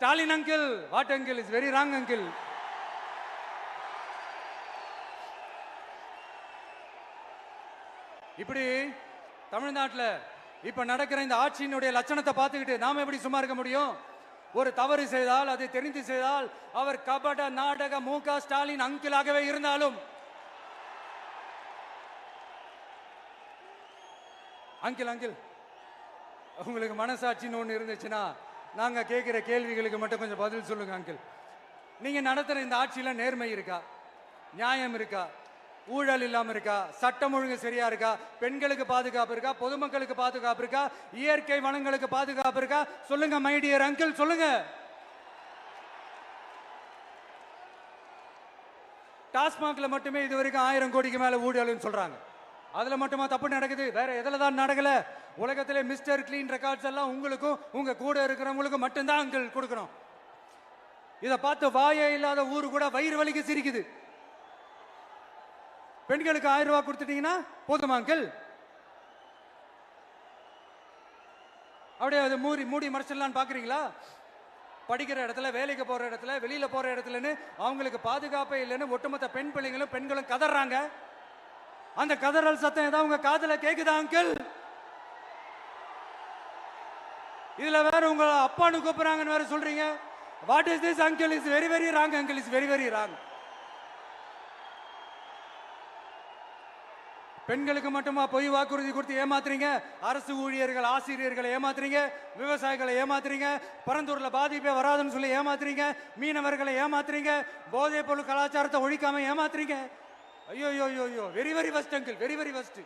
Stalin uncle, what uncle? Is very wrong uncle. இப்படி தமிழ்நாட்டில் இப்ப நடக்கிற இந்த ஆட்சியினுடைய லட்சணத்தை பார்த்துக்கிட்டு நாம எப்படி சும்மா இருக்க முடியும்? ஒரு தவறு செய்தால் அதை தெரிந்து செய்தால் அவர் கபட நாடக மு.க. ஸ்டாலின் அங்கிளாகவே இருந்தாலும் அங்கிள் உங்களுக்கு மனசாட்சின்னு ஒன்று இருந்துச்சுன்னா நாங்க கேட்கிற கேள்விகளுக்கு மட்டும் கொஞ்சம் பதில் சொல்லுங்க அங்கிள். நீங்க நடத்துற இந்த ஆட்சியில நேர்மை இருக்கா? நியாயம் இருக்கா? ஊழல் இல்லாம இருக்கா? சட்டம் ஒழுங்கு சரியா இருக்கா? பெண்களுக்கு பாதுகாப்பு இருக்கா? பொதுமக்களுக்கு பாதுகாப்பு இருக்கா? இயற்கை வளங்களுக்கு பாதுகாப்பு இருக்கா? சொல்லுங்க மை டியர் அங்கிள், சொல்லுங்க. டாஸ்மாக்ல மட்டுமே இது வரைக்கும் 1000 கோடிக்கு மேல ஊழல்னு சொல்றாங்க. அதுல மட்டுமா தப்பு நடக்குது? வேற எதுல தான் நடக்கல? உலகத்திலே மிஸ்டர் கிளீன் ரெக்கார்ட்ஸ் எல்லாம் உங்களுக்கும் உங்க கூட இருக்கிறவங்களுக்கும் மட்டும்தான் அங்கிள் கொடுக்கணும். இதை பார்த்து வாயே இல்லாத ஊரு கூட வயிறு வலிக்கு சிரிக்குது. பெண்களுக்கு 1000 ரூபாய் கொடுத்துட்டீங்கன்னா போதுமா அங்கிள்? அப்படியே அது மூடி மறைச்சிடலான்னு பாக்குறீங்களா? படிக்கிற இடத்துல, வேலைக்கு போற இடத்துல, வெளியில போற இடத்துலன்னு அவங்களுக்கு பாதுகாப்பே இல்லைன்னு ஒட்டுமொத்த பெண்களும் கதறாங்க. அந்த கதறல் சத்தம் ஏதாவது உங்க காதுல கேக்குதா அங்கிள்? இதுல வேற உங்க அப்பான்னு கூப்பிடுறாங்கன்னு வேற சொல்றீங்க. What is this uncle? Is very very wrong uncle, is very very wrong. பெண்களுக்கு மட்டுமா பொய் வாக்குறுதி கொடுத்து ஏமாத்துறீங்க? அரசு ஊழியர்கள், ஆசிரியர்களை ஏமாத்துறீங்க, விவசாயிகளை ஏமாத்துறீங்க, பரந்தூர்ல பாதிப்பே வராதுன்னு சொல்லி ஏமாத்துறீங்க, மீனவர்களை ஏமாத்துறீங்க, போதைப் பொருள் கலாச்சாரத்தை ஒழிக்காம ஏமாத்துறீங்க. ஐயோ, very very first uncle, very very first.